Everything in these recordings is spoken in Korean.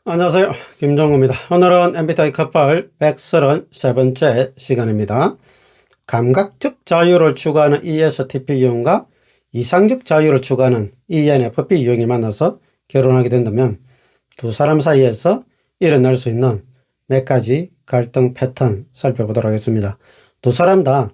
안녕하세요. 김종우입니다. 오늘은 MBTI 커플 133번째 시간입니다. 감각적 자유를 추구하는 ESTP 유형과 이상적 자유를 추구하는 ENFP 유형이 만나서 결혼하게 된다면 두 사람 사이에서 일어날 수 있는 몇 가지 갈등 패턴 살펴보도록 하겠습니다. 두 사람 다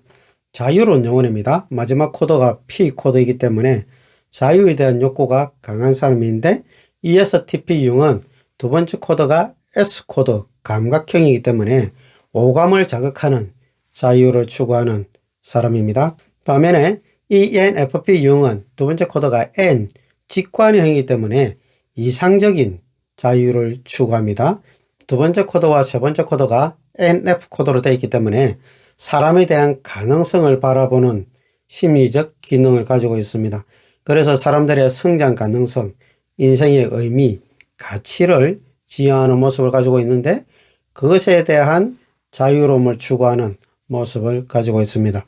자유로운 영혼입니다. 마지막 코드가 P 코드이기 때문에 자유에 대한 욕구가 강한 사람인데 ESTP 유형은 두 번째 코드가 S 코드 감각형이기 때문에 오감을 자극하는 자유를 추구하는 사람입니다. 반면에 ENFP 유형은 두 번째 코드가 N 직관형이기 때문에 이상적인 자유를 추구합니다. 두 번째 코드와 세 번째 코드가 NF 코드로 되어 있기 때문에 사람에 대한 가능성을 바라보는 심리적 기능을 가지고 있습니다. 그래서 사람들의 성장 가능성, 인생의 의미, 가치를 지향하는 모습을 가지고 있는데 그것에 대한 자유로움을 추구하는 모습을 가지고 있습니다.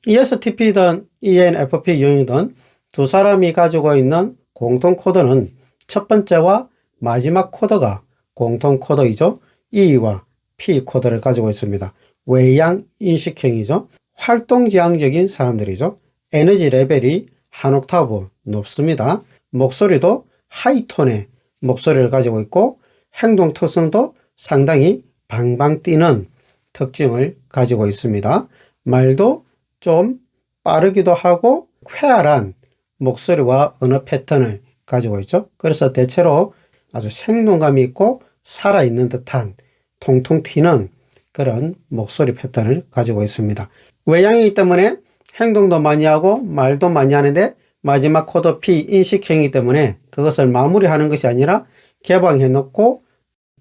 ESTP든 ENFP 유형이든 두 사람이 가지고 있는 공통 코드는 첫 번째와 마지막 코드가 공통 코드이죠. E와 P 코드를 가지고 있습니다. 외양 인식형이죠. 활동지향적인 사람들이죠. 에너지 레벨이 한 옥타브 높습니다. 목소리도 하이톤의 목소리를 가지고 있고 행동 특성도 상당히 방방 뛰는 특징을 가지고 있습니다. 말도 좀 빠르기도 하고 쾌활한 목소리와 언어 패턴을 가지고 있죠. 그래서 대체로 아주 생동감이 있고 살아있는 듯한 통통 튀는 그런 목소리 패턴을 가지고 있습니다. 외향이기 때문에 행동도 많이 하고 말도 많이 하는데 마지막 코드 P 인식형이기 때문에 그것을 마무리하는 것이 아니라 개방해 놓고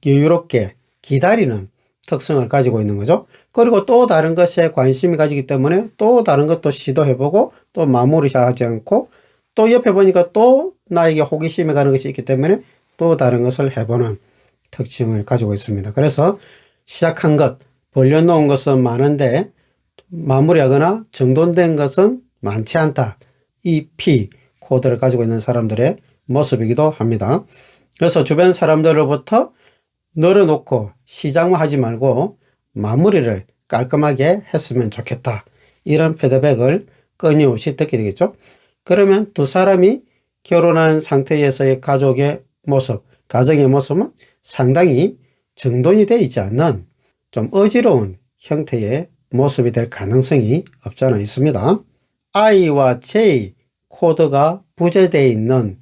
여유롭게 기다리는 특성을 가지고 있는 거죠. 그리고 또 다른 것에 관심이 가지기 때문에 또 다른 것도 시도해보고 또 마무리하지 않고 또 옆에 보니까 또 나에게 호기심이 가는 것이 있기 때문에 또 다른 것을 해보는 특징을 가지고 있습니다. 그래서 시작한 것, 벌려놓은 것은 많은데 마무리하거나 정돈된 것은 많지 않다. 이 P 코드를 가지고 있는 사람들의 모습이기도 합니다. 그래서 주변 사람들로부터 널어놓고 시작하지 말고 마무리를 깔끔하게 했으면 좋겠다. 이런 피드백을 끊임없이 듣게 되겠죠. 그러면 두 사람이 결혼한 상태에서의 가족의 모습, 가정의 모습은 상당히 정돈이 되어 있지 않는 좀 어지러운 형태의 모습이 될 가능성이 없지 않아 있습니다. I와 J 코드가 부재되어 있는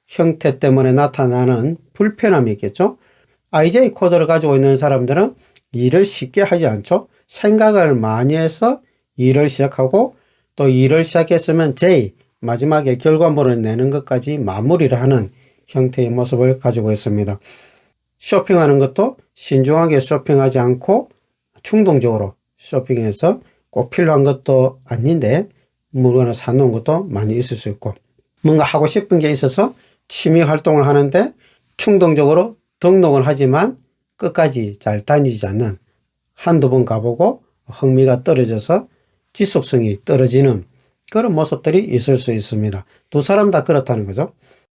형태 때문에 나타나는 불편함이 있겠죠. IJ 코드를 가지고 있는 사람들은 일을 쉽게 하지 않죠. 생각을 많이 해서 일을 시작하고 또 일을 시작했으면 J 마지막에 결과물을 내는 것까지 마무리를 하는 형태의 모습을 가지고 있습니다. 쇼핑하는 것도 신중하게 쇼핑하지 않고 충동적으로 쇼핑해서 꼭 필요한 것도 아닌데 물건을 사놓은 것도 많이 있을 수 있고 뭔가 하고 싶은 게 있어서 취미 활동을 하는데 충동적으로 등록을 하지만 끝까지 잘 다니지 않는 한두 번 가보고 흥미가 떨어져서 지속성이 떨어지는 그런 모습들이 있을 수 있습니다. 두 사람 다 그렇다는 거죠.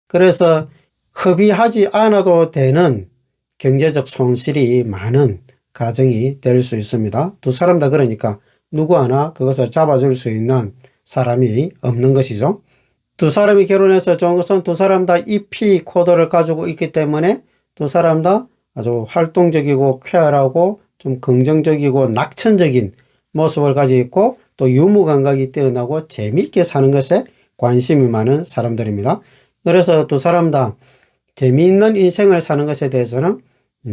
그래서 협의하지 않아도 되는 경제적 손실이 많은 가정이 될 수 있습니다. 두 사람 다 그러니까 누구 하나 그것을 잡아줄 수 있는 사람이 없는 것이죠. 두 사람이 결혼해서 좋은 것은 두 사람 다 EP 코드를 가지고 있기 때문에 두 사람 다 아주 활동적이고 쾌활하고 좀 긍정적이고 낙천적인 모습을 가지고 있고 또 유머 감각이 뛰어나고 재미있게 사는 것에 관심이 많은 사람들입니다. 그래서 두 사람 다 재미있는 인생을 사는 것에 대해서는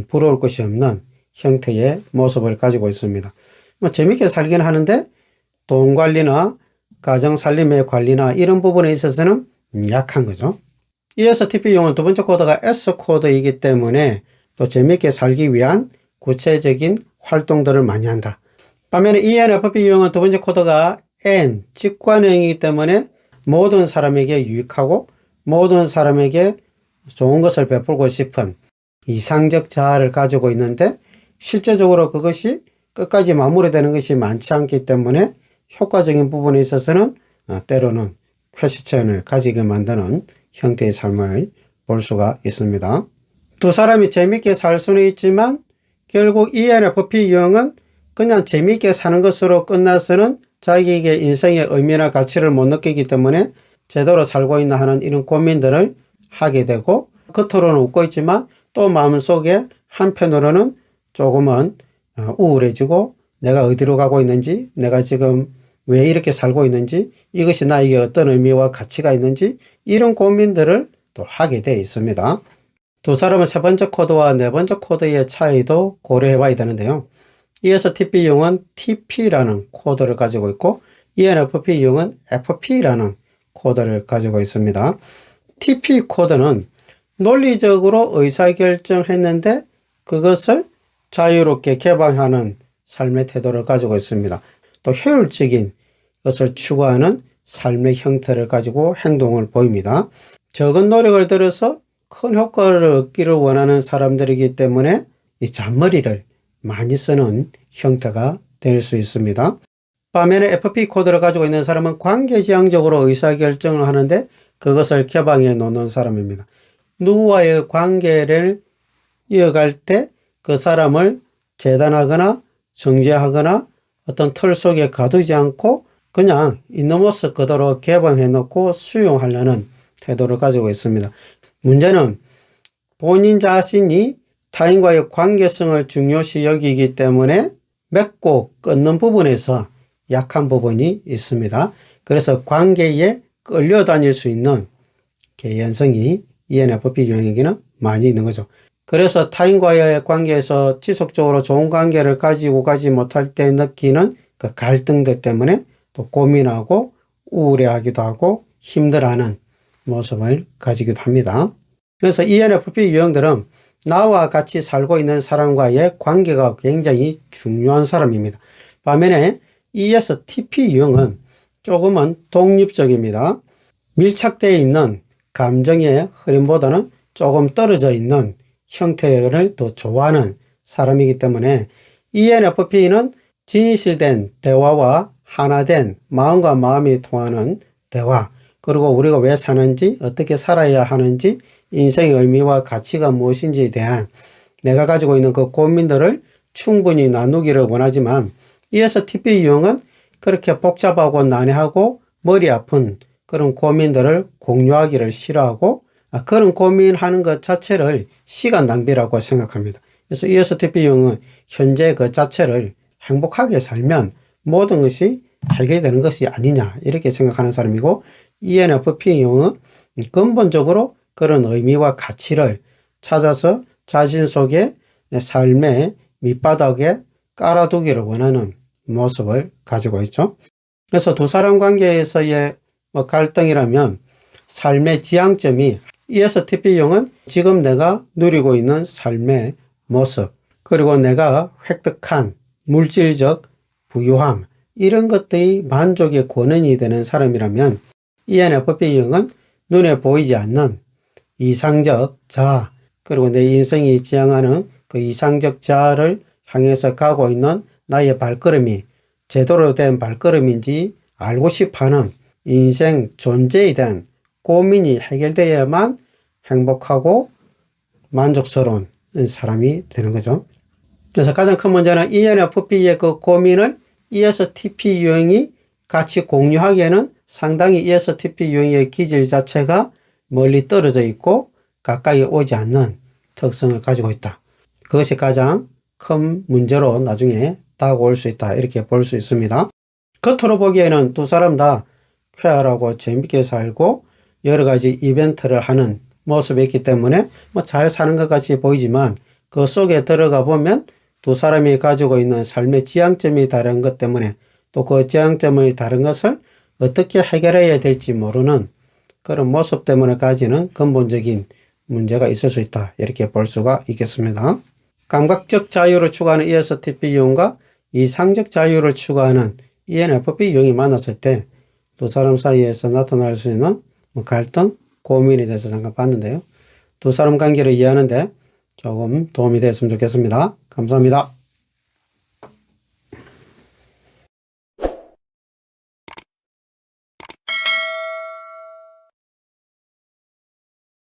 부러울 것이 없는 형태의 모습을 가지고 있습니다. 재미있게 살긴 하는데 돈 관리나 가정 살림의 관리나 이런 부분에 있어서는 약한 거죠. ESTP용은 두 번째 코드가 S 코드이기 때문에 또 재미있게 살기 위한 구체적인 활동들을 많이 한다. 반면에 ENFP용은 두 번째 코드가 N 직관형이기 때문에 모든 사람에게 유익하고 모든 사람에게 좋은 것을 베풀고 싶은 이상적 자아를 가지고 있는데 실제적으로 그것이 끝까지 마무리되는 것이 많지 않기 때문에 효과적인 부분에 있어서는 때로는 쾌시체현을 가지게 만드는 형태의 삶을 볼 수가 있습니다. 두 사람이 재밌게 살 수는 있지만 결국 ENFP 유형은 그냥 재밌게 사는 것으로 끝나서는 자기에게 인생의 의미나 가치를 못 느끼기 때문에 제대로 살고 있나 하는 이런 고민들을 하게 되고, 겉으로는 웃고 있지만 또 마음속에 한편으로는 조금은 우울해지고, 내가 어디로 가고 있는지, 내가 지금 왜 이렇게 살고 있는지, 이것이 나에게 어떤 의미와 가치가 있는지, 이런 고민들을 또 하게 되어 있습니다. 두 사람은 세 번째 코드와 네 번째 코드의 차이도 고려해 봐야 되는데요. ESTP 유형은 TP라는 코드를 가지고 있고, ENFP 유형은 FP라는 코드를 가지고 있습니다. TP 코드는 논리적으로 의사결정했는데 그것을 자유롭게 개방하는 삶의 태도를 가지고 있습니다. 또 효율적인 것을 추구하는 삶의 형태를 가지고 행동을 보입니다. 적은 노력을 들여서 큰 효과를 얻기를 원하는 사람들이기 때문에 이 잔머리를 많이 쓰는 형태가 될 수 있습니다. 반면에 FP 코드를 가지고 있는 사람은 관계지향적으로 의사결정을 하는데 그것을 개방해 놓는 사람입니다. 누구와의 관계를 이어갈 때 그 사람을 재단하거나 정죄하거나 어떤 틀 속에 가두지 않고 그냥 있는 모습 그대로 개방해 놓고 수용하려는 태도를 가지고 있습니다. 문제는 본인 자신이 타인과의 관계성을 중요시 여기기 때문에 맺고 끊는 부분에서 약한 부분이 있습니다. 그래서 관계에 끌려다닐 수 있는 개연성이 ENFP 유형에게는 많이 있는 거죠. 그래서 타인과의 관계에서 지속적으로 좋은 관계를 가지고 가지 못할 때 느끼는 그 갈등들 때문에 또 고민하고 우울해하기도 하고 힘들어하는 모습을 가지기도 합니다. 그래서 ENFP 유형들은 나와 같이 살고 있는 사람과의 관계가 굉장히 중요한 사람입니다. 반면에 ESTP 유형은 조금은 독립적입니다. 밀착되어 있는 감정의 흐름보다는 조금 떨어져 있는 형태를 더 좋아하는 사람이기 때문에 ENFP는 진실된 대화와 하나된 마음과 마음이 통하는 대화, 그리고 우리가 왜 사는지, 어떻게 살아야 하는지, 인생의 의미와 가치가 무엇인지에 대한 내가 가지고 있는 그 고민들을 충분히 나누기를 원하지만 ESTP 유형은 그렇게 복잡하고 난해하고 머리 아픈 그런 고민들을 공유하기를 싫어하고 그런 고민하는 것 자체를 시간 낭비라고 생각합니다. 그래서 ESTP 유형은 현재 그 자체를 행복하게 살면 모든 것이 해결되는 것이 아니냐 이렇게 생각하는 사람이고, ENFP 유형은 근본적으로 그런 의미와 가치를 찾아서 자신 속에 삶의 밑바닥에 깔아두기를 원하는 모습을 가지고 있죠. 그래서 두 사람 관계에서의 갈등이라면 삶의 지향점이 ESTP 유형은 지금 내가 누리고 있는 삶의 모습, 그리고 내가 획득한 물질적 부유함, 이런 것들이 만족의 권한이 되는 사람이라면 ENFP 유형은 눈에 보이지 않는 이상적 자아, 그리고 내 인생이 지향하는 그 이상적 자아를 향해서 가고 있는 나의 발걸음이 제대로 된 발걸음인지 알고 싶어하는 인생 존재에 대한 고민이 해결되어야만 행복하고 만족스러운 사람이 되는 거죠. 그래서 가장 큰 문제는 ENFP의 그 고민을 ESTP 유형이 같이 공유하기에는 상당히 ESTP 유형의 기질 자체가 멀리 떨어져 있고 가까이 오지 않는 특성을 가지고 있다. 그것이 가장 큰 문제로 나중에 다가올 수 있다. 이렇게 볼 수 있습니다. 겉으로 보기에는 두 사람 다 쾌활하고 재밌게 살고 여러 가지 이벤트를 하는 모습이 있기 때문에 잘 사는 것 같이 보이지만 그 속에 들어가 보면 두 사람이 가지고 있는 삶의 지향점이 다른 것 때문에 또 그 지향점의 다른 것을 어떻게 해결해야 될지 모르는 그런 모습 때문에 가지는 근본적인 문제가 있을 수 있다. 이렇게 볼 수가 있겠습니다. 감각적 자유를 추구하는 ESTP 유형과 이상적 자유를 추구하는 ENFP 유형이 만났을 때 두 사람 사이에서 나타날 수 있는 갈등, 고민에 대해서 잠깐 봤는데요. 두 사람 관계를 이해하는데 조금 도움이 됐으면 좋겠습니다. 감사합니다.